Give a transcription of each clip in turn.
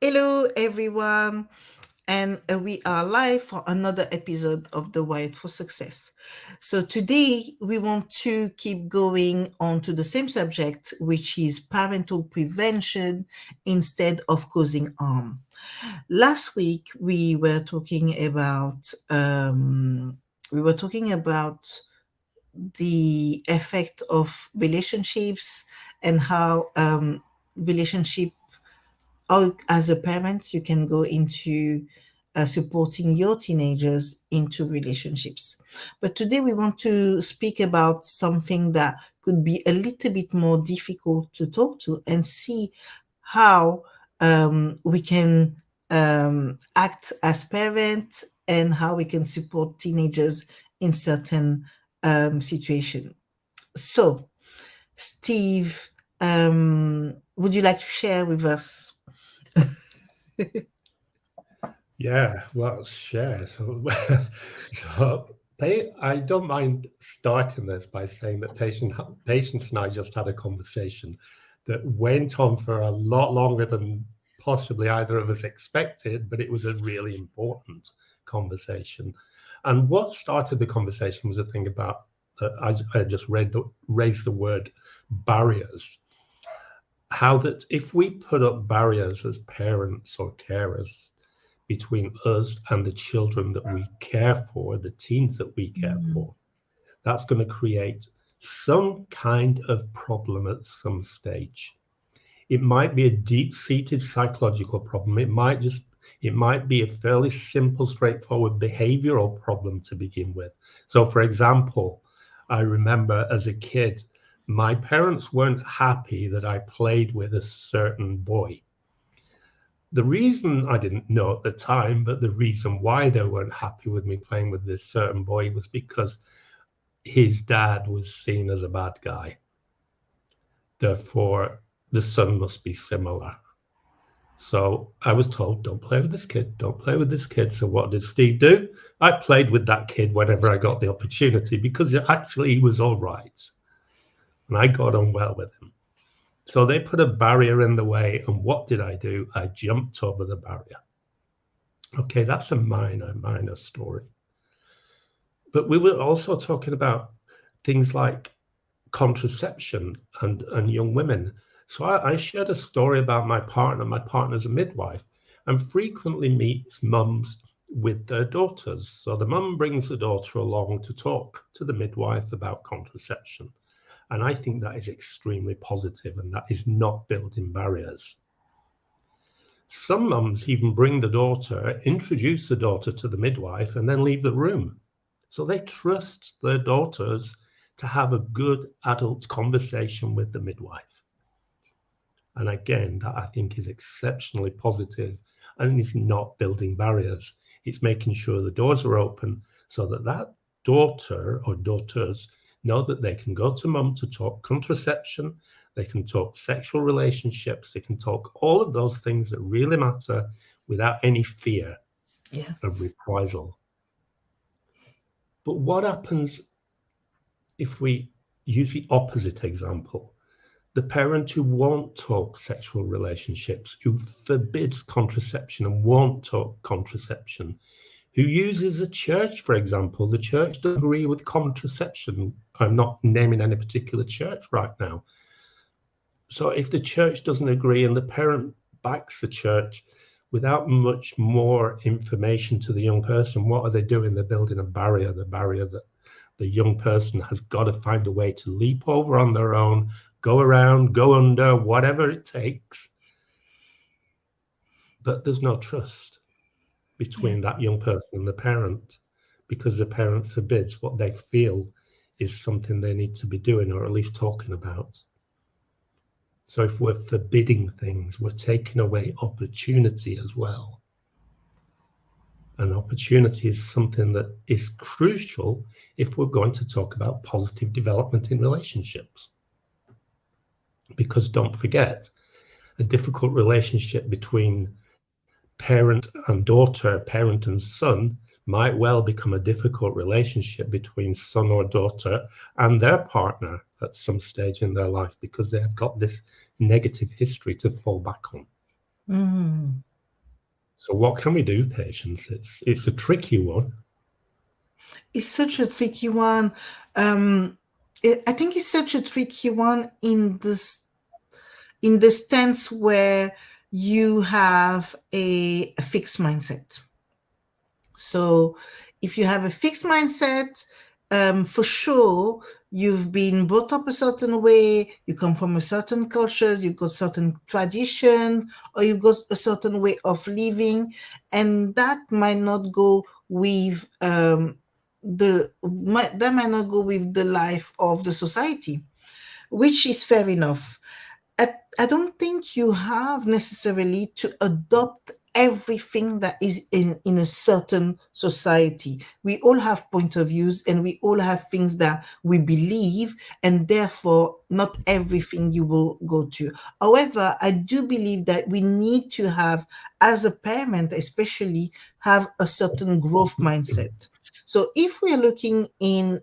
Hello, everyone, and we are live for another episode of the Wired for Success. So, today we want to keep going on to the same subject, which is parental prevention instead of causing harm. Last week we were talking about the effect of relationships and how relationship or as a parent you can go into supporting your teenagers into relationships. But today we want to speak about something that could be a little bit more difficult to talk to and see how we can act as parents and how we can support teenagers in certain situations. So, Steve, would you like to share with us? Yeah, well, share. So, I don't mind starting this by saying that Patience and I just had a conversation that went on for a lot longer than possibly either of us expected, but it was a really important conversation. And what started the conversation was a thing about I just raised the word barriers. How that if we put up barriers as parents or carers between us and the children that we care for, the teens that we care Mm, for, that's going to create some kind of problem at some stage. It might be a deep-seated psychological problem. It might be a fairly simple, straightforward behavioral problem to begin with. So, for example, I remember as a kid, my parents weren't happy that I played with a certain boy. The reason I didn't know at the time, but the reason why they weren't happy with me playing with this certain boy was because his dad was seen as a bad guy. Therefore, the son must be similar. So I was told, don't play with this kid, don't play with this kid. So what did Steve do? I played with that kid whenever I got the opportunity because actually he was all right. And I got on well with him. So they put a barrier in the way. And what did I do? I jumped over the barrier. Okay, that's a minor story. But we were also talking about things like contraception and young women. So I shared a story about my partner. My partner's a midwife and frequently meets mums with their daughters. So the mum brings the daughter along to talk to the midwife about contraception. And I think that is extremely positive and that is not building barriers. Some mums even bring the daughter, introduce the daughter to the midwife, and then leave the room. So they trust their daughters to have a good adult conversation with the midwife. And again, that I think is exceptionally positive and is not building barriers. It's making sure the doors are open so that that daughter or daughters know that they can go to mum to talk contraception, they can talk sexual relationships, they can talk all of those things that really matter without any fear yeah. of reprisal. But what happens if we use the opposite example? The parent who won't talk sexual relationships, who forbids contraception and won't talk contraception, who uses a church, for example. The church doesn't agree with contraception. I'm not naming any particular church right now. So if the church doesn't agree and the parent backs the church without much more information to the young person, what are they doing? They're building a barrier, the barrier that the young person has got to find a way to leap over on their own, go around, go under, whatever it takes. But there's no trust Yeah. between that young person and the parent because the parent forbids what they feel is something they need to be doing or at least talking about. So if we're forbidding things, we're taking away opportunity as well. And opportunity is something that is crucial if we're going to talk about positive development in relationships. Because don't forget, a difficult relationship between parent and daughter, parent and son, might well become a difficult relationship between son or daughter and their partner at some stage in their life because they have got this negative history to fall back on. Mm. So what can we do, patients? It's a tricky one. It's such a tricky one. I think it's such a tricky one in the stance where you have a fixed mindset. So if you have a fixed mindset, for sure, you've been brought up a certain way, you come from a certain culture, you've got certain tradition, or you've got a certain way of living, and that might not go with that might not go with the life of the society, which is fair enough. I don't think you have necessarily to adopt everything that is in a certain society. We all have point of views and we all have things that we believe, and therefore not everything you will go to. However, I do believe that we need to have, as a parent especially, have a certain growth mindset. So if we are looking in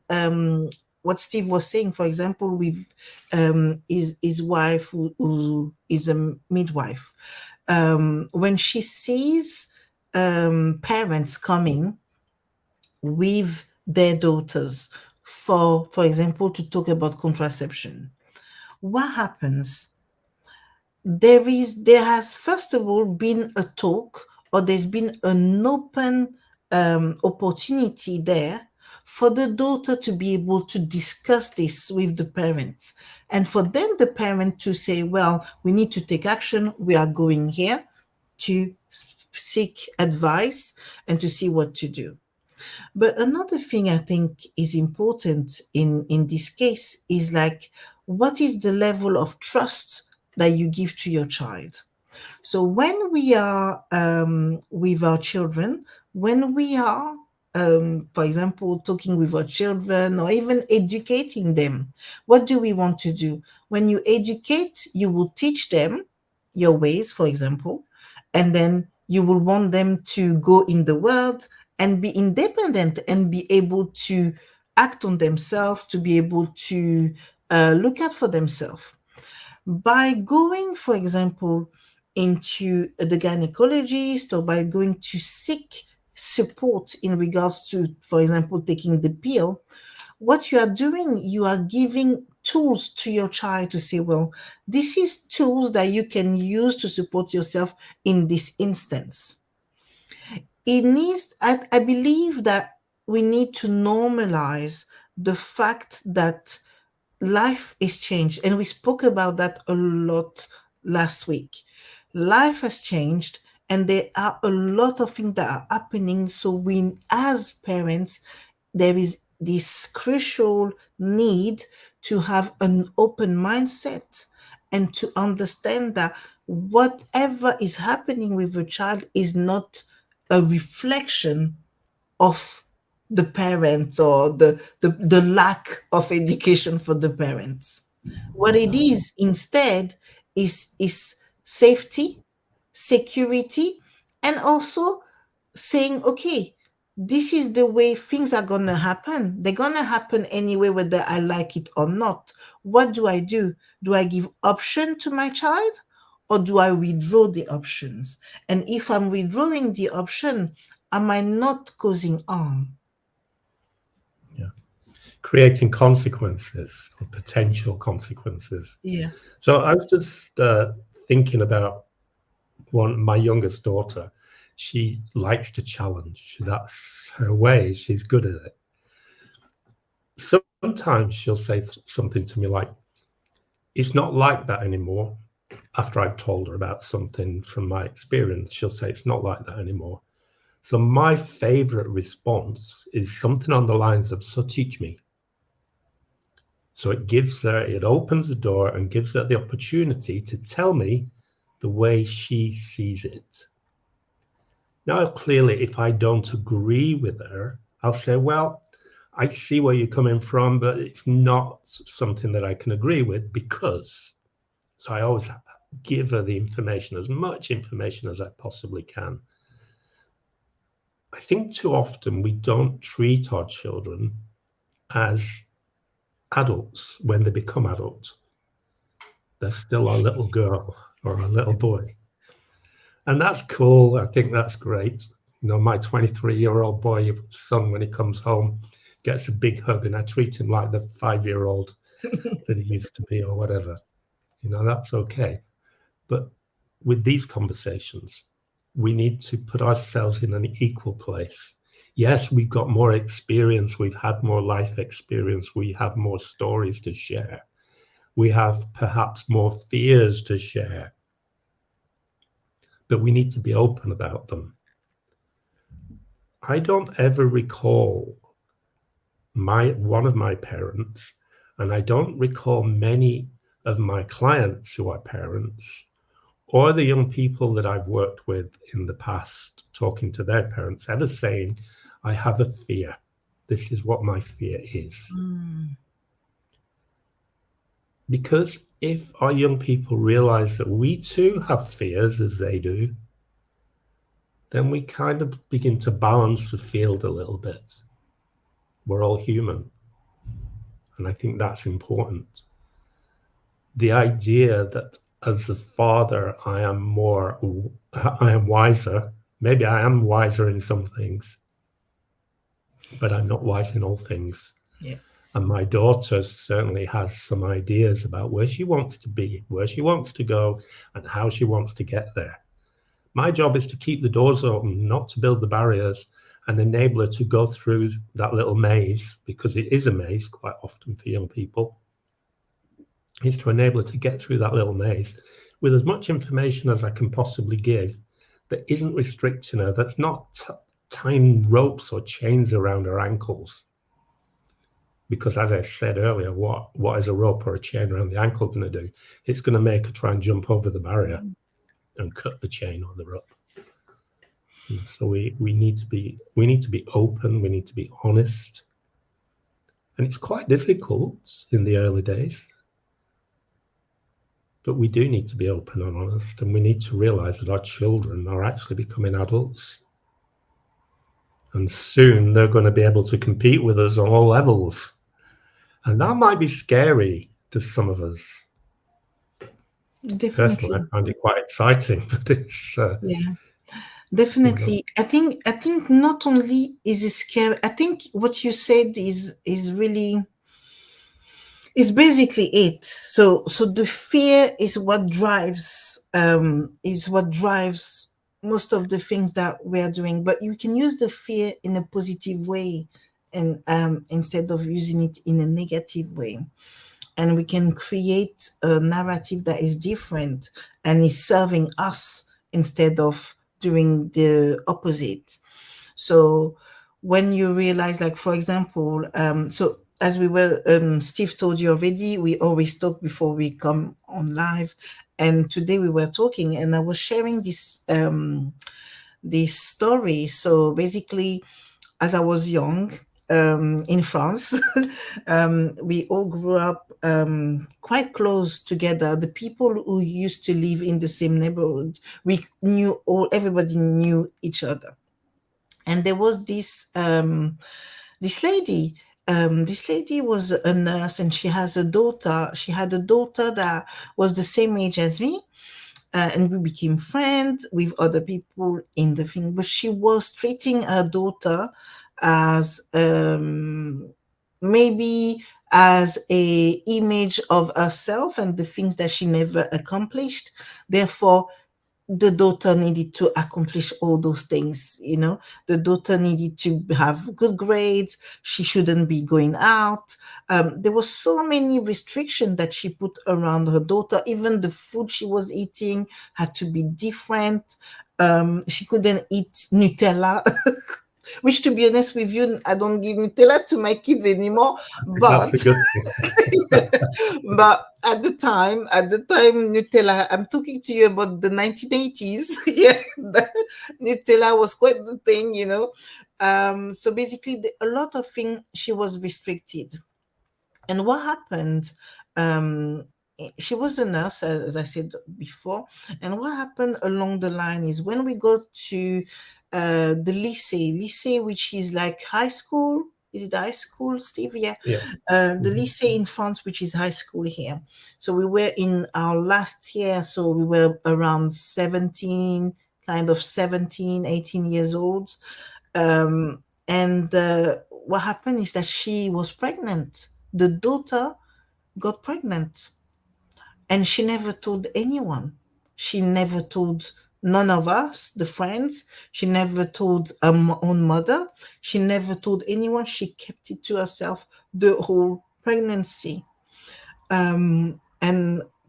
what Steve was saying, for example, with his wife who is a midwife, when she sees parents coming with their daughters for example, to talk about contraception, what happens? There has first of all been a talk, or there's been an open opportunity there for the daughter to be able to discuss this with the parents, and for then the parent to say, well, we need to take action, we are going here to seek advice and to see what to do. But another thing I think is important in this case is like, what is the level of trust that you give to your child? So when we are with our children, when we are, for example, talking with our children or even educating them, what do we want to do? When you educate, you will teach them your ways, for example, and then you will want them to go in the world and be independent and be able to act on themselves, to be able to look out for themselves. By going, for example, into the gynecologist, or by going to seek support in regards to, for example, taking the pill, what you are doing, you are giving tools to your child to say, well, this is tools that you can use to support yourself in this instance. I believe that we need to normalize the fact that life is changed, and we spoke about that a lot last week. Life has changed, and there are a lot of things that are happening. So we, as parents, there is this crucial need to have an open mindset and to understand that whatever is happening with a child is not a reflection of the parents, or the lack of education for the parents. What it is instead is safety, security, and also saying, okay, this is the way things are going to happen. They're going to happen anyway, whether I like it or not. What do I do? Do I give option to my child, or do I withdraw the options? And if I'm withdrawing the option, am I not causing harm? Yeah. Creating consequences or potential consequences. Yeah. So I was just thinking about my youngest daughter. She likes to challenge. That's her way. She's good at it. Sometimes she'll say something to me like, it's not like that anymore. After I've told her about something from my experience, she'll say, it's not like that anymore. So my favorite response is something on the lines of, so teach me. So it opens the door and gives her the opportunity to tell me the way she sees it. Now, clearly, if I don't agree with her, I'll say, well, I see where you're coming from, but it's not something that I can agree with because. So I always give her the information, as much information as I possibly can. I think too often we don't treat our children as adults when they become adults. They're still a little girl or a little boy. And that's cool. I think that's great. My 23-year-old boy son, when he comes home, gets a big hug, and I treat him like the 5-year-old that he used to be, or whatever. That's okay. But with these conversations, we need to put ourselves in an equal place. Yes, we've got more experience, we've had more life experience, we have more stories to share, we have perhaps more fears to share, but we need to be open about them. I don't ever recall one of my parents, and I don't recall many of my clients who are parents, or the young people that I've worked with in the past talking to their parents, ever saying, I have a fear. This is what my fear is. Mm, Because if our young people realize that we too have fears as they do, then we kind of begin to balance the field a little bit. We're all human. And I think that's important. The idea that as the father, I am wiser. Maybe I am wiser in some things, but I'm not wise in all things. yeah. And my daughter certainly has some ideas about where she wants to be, where she wants to go, and how she wants to get there. My job is to keep the doors open, not to build the barriers, and enable her to go through that little maze, because it is a maze quite often for young people, is to enable her to get through that little maze with as much information as I can possibly give that isn't restricting her, that's not tying ropes or chains around her ankles. Because as I said earlier, what is a rope or a chain around the ankle going to do? It's going to make her try and jump over the barrier and cut the chain or the rope. So we need to be open. We need to be honest, and it's quite difficult in the early days. But we do need to be open and honest, and we need to realize that our children are actually becoming adults, and soon they're going to be able to compete with us on all levels, and that might be scary to some of us. Personally, Definitely. I find it quite exciting, but it's Yeah. you know, Definitely. I think not only is it scary, I think what you said is really is basically it. So the fear is what drives most of the things that we are doing. But you can use the fear in a positive way, and instead of using it in a negative way. And we can create a narrative that is different and is serving us instead of doing the opposite. So when you realize, like for example, so as we were, Steve told you already, we always talk before we come on live, and today we were talking, and I was sharing this story. So basically, as I was young, in France, we all grew up quite close together. The people who used to live in the same neighborhood, we knew all, everybody knew each other. And there was this lady. This lady was a nurse, and she has a daughter. She had a daughter that was the same age as me, and we became friends with other people in the thing. But she was treating her daughter as maybe as a image of herself and the things that she never accomplished. Therefore, the daughter needed to accomplish all those things. The daughter needed to have good grades. She shouldn't be going out. There was so many restrictions that she put around her daughter. Even the food she was eating had to be different. She couldn't eat Nutella, which, to be honest with you, I don't give Nutella to my kids anymore. I think that's But a good thing. but at the time, Nutella, I'm talking to you about the 1980s. Yeah, Nutella was quite the thing. So basically, a lot of things she was restricted. And what happened? Um, she was a nurse, as I said before. And what happened along the line is when we got to the lycée, which is like high school. Is it high school, Steve? Yeah. Yeah. The Mhm. lycée in France, which is high school here. So we were in our last year, so we were around 17, kind of 17, 18 years old. And what happened is that she was pregnant. The daughter got pregnant, and she never told anyone. She never told none of us, the friends. She never told her own mother. She never told anyone. She kept it to herself the whole pregnancy. And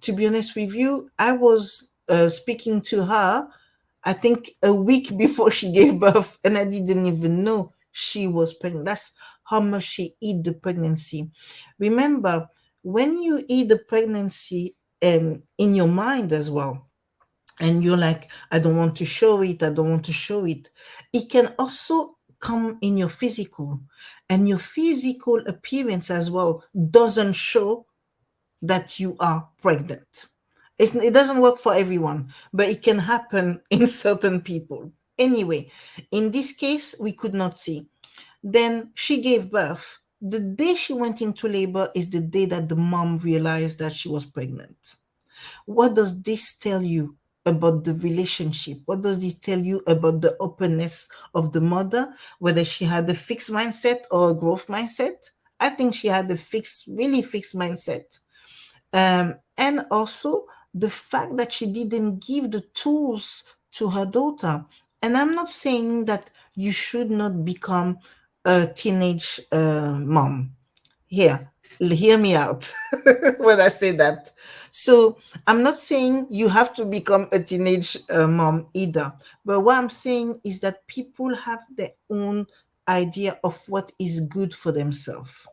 to be honest with you, I was speaking to her, I think a week before she gave birth, and I didn't even know she was pregnant. That's how much she hid the pregnancy. Remember, when you hid the pregnancy in your mind as well, and you're like, I don't want to show it, I don't want to show it, it can also come in your physical, and your physical appearance as well doesn't show that you are pregnant. It doesn't work for everyone, but it can happen in certain people. Anyway, in this case, we could not see. Then she gave birth. The day she went into labor is the day that the mom realized that she was pregnant. What does this tell you about the relationship? What does this tell you about the openness of the mother, whether she had a fixed mindset or a growth mindset? I think she had a fixed, really fixed mindset. And also the fact that she didn't give the tools to her daughter. And I'm not saying that you should not become a teenage mom. Here, hear me out when I say that. So I'm not saying you have to become a teenage mom either. But what I'm saying is that people have their own idea of what is good for themselves.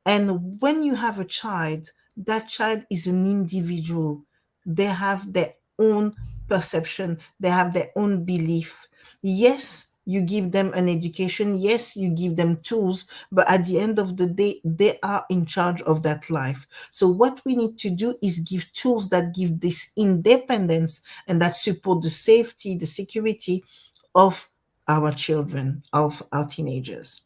And when you have a child, that child is an individual. They have their own perception, they have their own belief. Yes, you give them an education, yes, you give them tools, but at the end of the day, they are in charge of that life. So, what we need to do is give tools that give this independence and that support the safety, the security of our children, of our teenagers,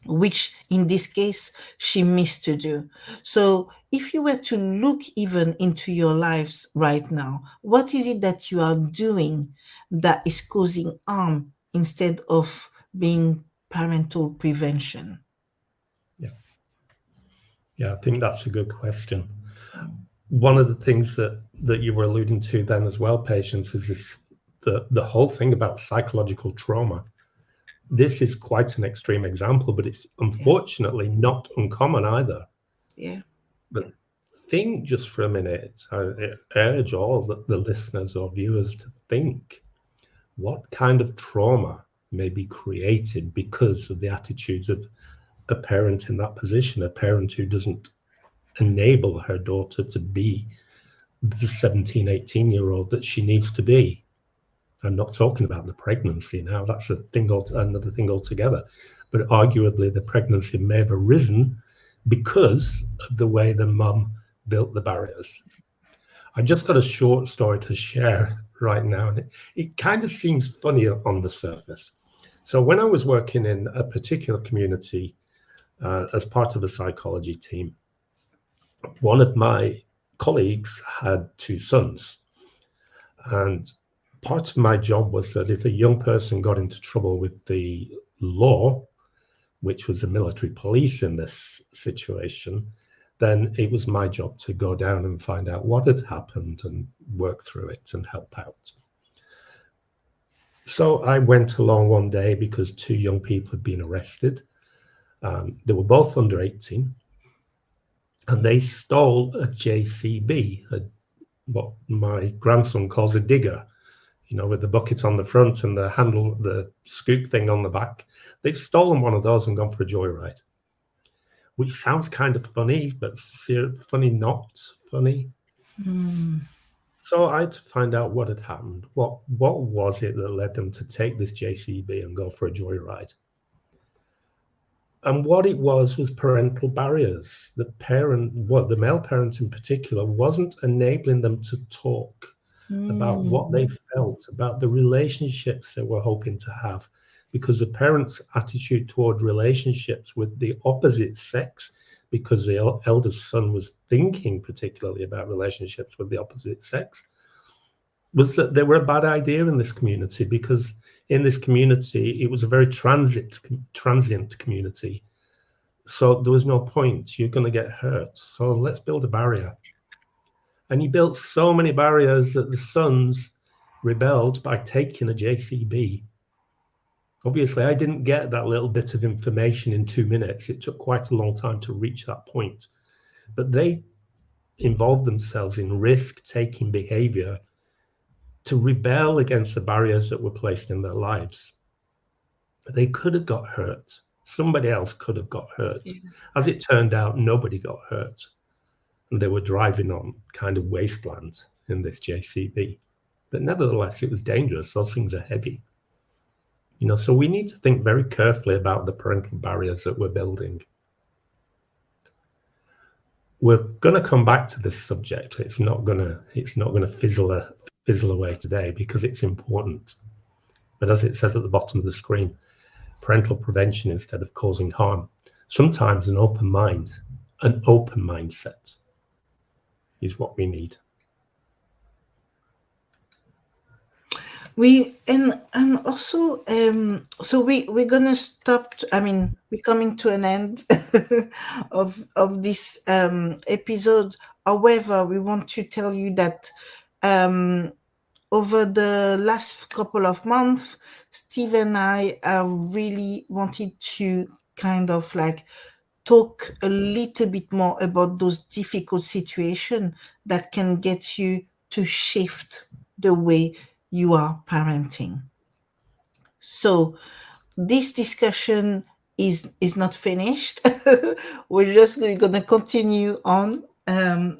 which in this case she missed to do. So, if you were to look even into your lives right now, what is it that you are doing that is causing harm instead of being parental prevention? Yeah, yeah, I think that's a good question. One of the things that you were alluding to then as well, Patience, is this the whole thing about psychological trauma. This is quite an extreme example, but it's Yeah, unfortunately not uncommon either. yeah. But think just for a minute, I urge all the listeners or viewers to think what kind of trauma may be created because of the attitudes of a parent in that position, a parent who doesn't enable her daughter to be the 17, 18-year-old that she needs to be. I'm not talking about the pregnancy now, that's another thing altogether. But arguably, the pregnancy may have arisen because of the way the mum built the barriers. I just got a short story to share right now, and it kind of seems funny on the surface. So, when I was working in a particular community as part of a psychology team, one of my colleagues had two sons. And part of my job was that if a young person got into trouble with the law, which was the military police in this situation, then it was my job to go down and find out what had happened and work through it and help out. So I went along one day because two young people had been arrested. They were both under 18, and they stole a JCB, what my grandson calls a digger, with the bucket on the front and the handle, the scoop thing on the back. They've stolen one of those and gone for a joyride, which sounds kind of funny, but funny, not funny. Mm. So I had to find out what had happened. What was it that led them to take this JCB and go for a joyride? And what it was parental barriers. The male parent in particular, wasn't enabling them to talk about what they Mm. felt, about the relationships they were hoping to have, because the parents' attitude toward relationships with the opposite sex, because the eldest son was thinking particularly about relationships with the opposite sex, was that they were a bad idea in this community, because in this community it was a very transient community. So there was no point. You're going to get hurt. So let's build a barrier. And he built so many barriers that the sons rebelled by taking a JCB. Obviously, I didn't get that little bit of information in 2 minutes. It took quite a long time to reach that point. But they involved themselves in risk-taking behavior to rebel against the barriers that were placed in their lives. They could have got hurt. Somebody else could have got hurt. Yeah. As it turned out, nobody got hurt. And they were driving on kind of wasteland in this JCB. But nevertheless, it was dangerous. Those things are heavy. So we need to think very carefully about the parental barriers that we're building. We're going to come back to this subject. It's not going to fizzle away today, because it's important. But as it says at the bottom of the screen, parental prevention instead of causing harm. Sometimes an open mindset is what we need. And also so we're gonna stop. We're coming to an end of this episode. However, we want to tell you that over the last couple of months, Steve and I really wanted to kind of like talk a little bit more about those difficult situations that can get you to shift the way you are parenting. So this discussion is not finished. We're just going to continue on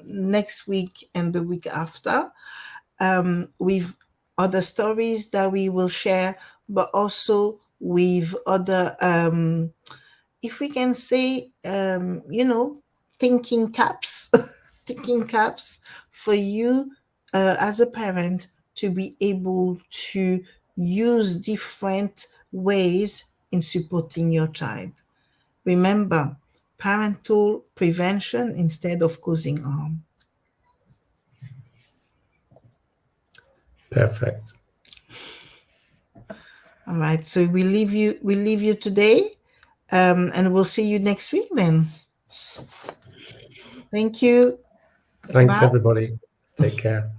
next week and the week after with other stories that we will share, but also with other if we can say thinking caps thinking caps for you as a parent to be able to use different ways in supporting your child. Remember, parental prevention instead of causing harm. Perfect. All right, so we leave you today, and we'll see you next week then. Thank you. Thanks, Bye. everybody. Take care.